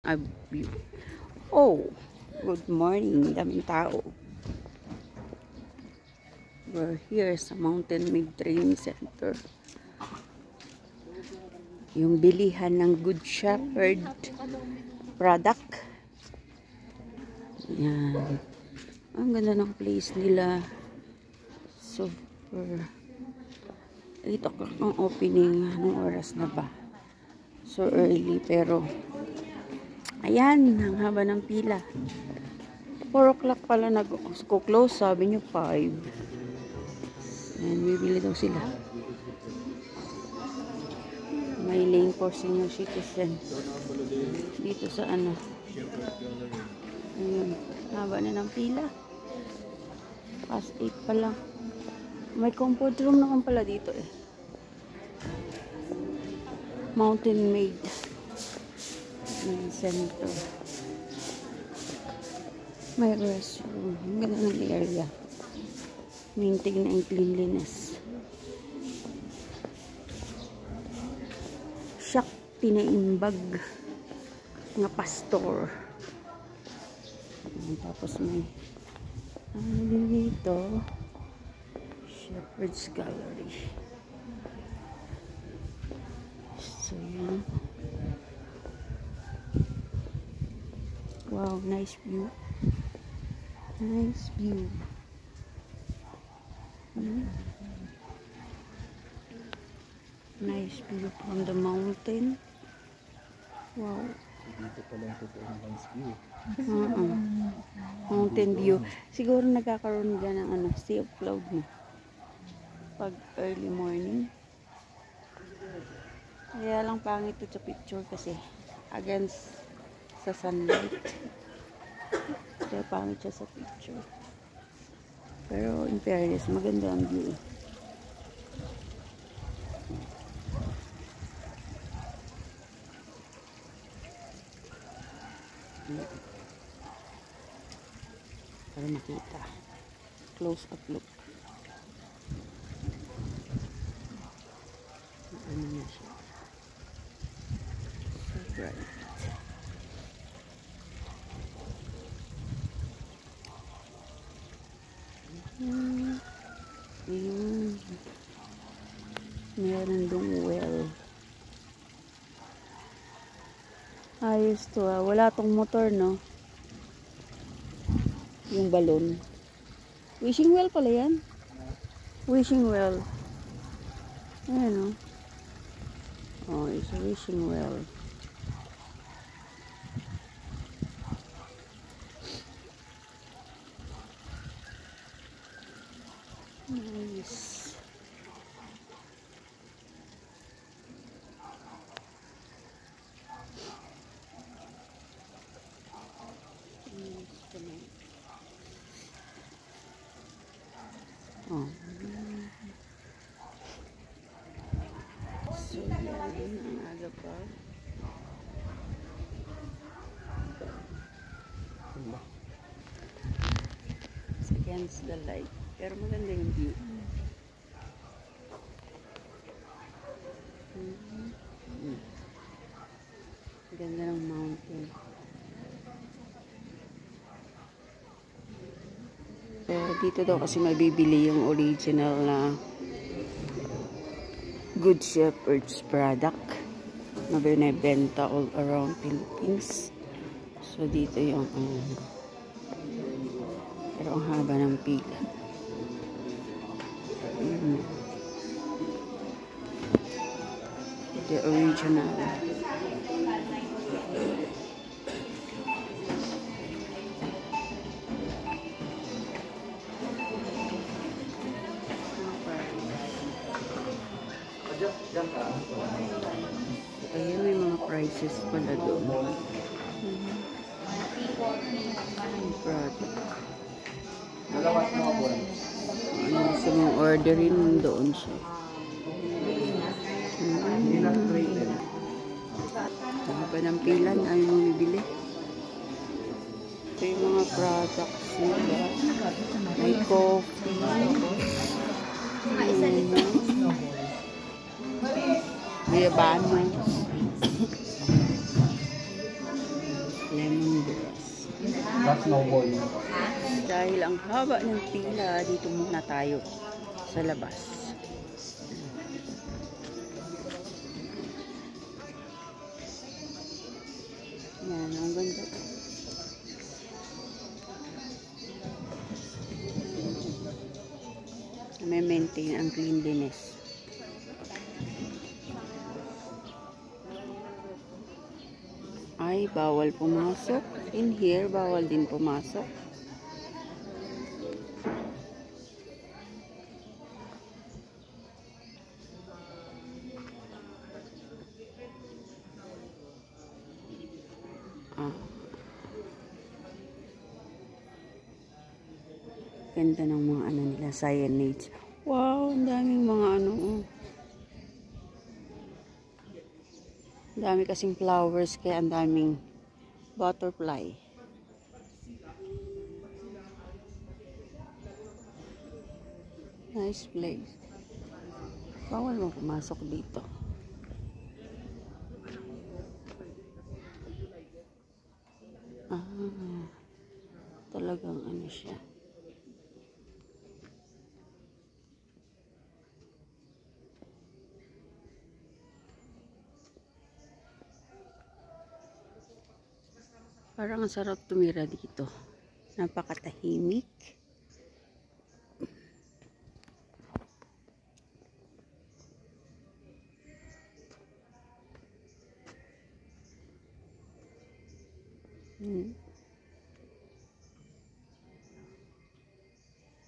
a view. Oh, good morning. Daming tao. We're here sa Mountain Maid Training Center. Yung bilihan ng Good Shepherd product. Yan. Ang ganda ng place nila. Super. 8 o'clock ang opening. Anong oras na ba? So early pero ayan, ang haba ng pila. 4 o'clock pala nag-close. Sabi nyo 5. And bibili daw sila. May lane for senior citizen. Dito sa ano. Ayun. Haba na ng pila. Past 8 pa lang. May comfort room naman pala dito eh. Mountain Maid Center. May restroom. Ang ganda ng area. Maintain na ang cleanliness. Shakti na imbag nga pastor. Tapos may ano dito, Shepherd's Gallery. So yan. Wow, nice view. Nice view. Nice view from the mountain. Wow. Dito pa lang totoo ng nice view. Mountain view. Siguro nagkakaroon ka ng ano, sea of cloud na. Pag early morning. Kaya lang pangit ito sa picture kasi against sa sunlight. Kaya pangit siya sa picture. Pero in fairness, maganda ang view. Para makita. Close up look. Ano na siya? So bright. Meron dong well. Ayos to ah. Wala tong motor no. Yung balon. Wishing well pala yan. Wishing well. Ayan o. Oh, it's a wishing well. Nice. Oh. So yan, ang aga pa. It's against the light. Pero maganda yung view. Ganda ng mountain. So, dito daw kasi mabibili yung original na Good Shepherd's product na binibenta all around Philippines. So, dito yung pero ang haba ng pila. The original. Ayan, may mga prices pala doon. Product. Ano gusto mong orderin, doon siya. Ano pa ng pila na ayaw mong bibili? Ito yung mga products nila. May coffee. May banos. snowball. Dahil ang haba ng pila, dito muna tayo sa labas. Yan, ang ganda po. May maintain ang cleanliness. Ay, bawal pumasok. In here, bawal din pumasok. Ganda ng mga ano nila, signage. Wow, ang daming mga ano. Ang dami kasing flowers, kaya ang daming butterfly. Nice place. Bawal mo pumasok dito. Talagang ano siya. Parang ang sarap tumira dito. Napakatahimik.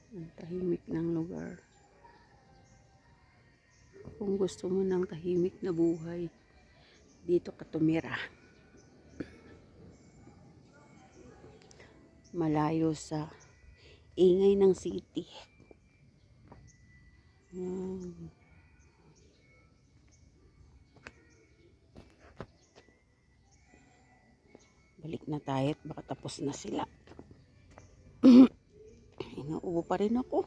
Ang tahimik ng lugar. Kung gusto mo ng tahimik na buhay, dito ka tumira. Malayo sa ingay ng city. Balik na tayo at baka tapos na sila. Inuubo pa rin ako.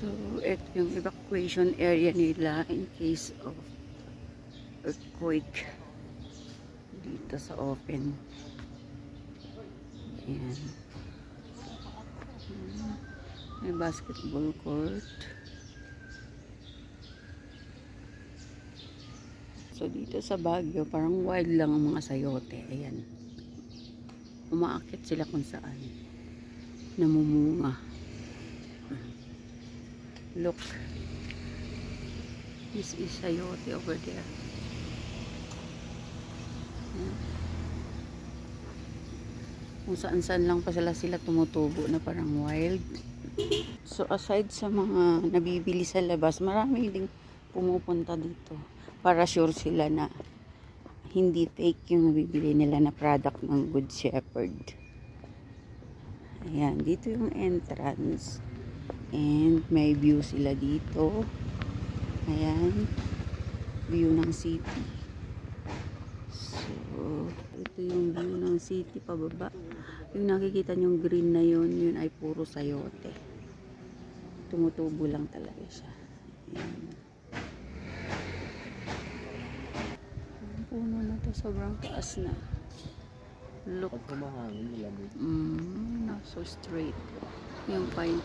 So, ito yung evacuation area nila in case of earthquake dito sa open. Ayan. May basketball court. So, dito sa Baguio, parang wild lang ang mga sayote. Ayan. Umaakit sila kung saan. Namumunga. Look. This is sayote over there. Kung saan-saan lang pa sila tumutubo na parang wild. So aside sa mga nabibili sa labas, marami ding pumupunta dito para sure sila na hindi fake yung nabibili nila na product ng Good Shepherd. Ayan, dito yung entrance. And may view sila dito. Ayan. View ng city. So, ito yung view ng city pababa. Yung nakikita nyong green na yun ay puro sayote. Tumutubo lang talaga siya. Ayan. Ang puno na to, sobrang taas na. Look. Pag kumahangin, malamig. Not so straight. Yung pine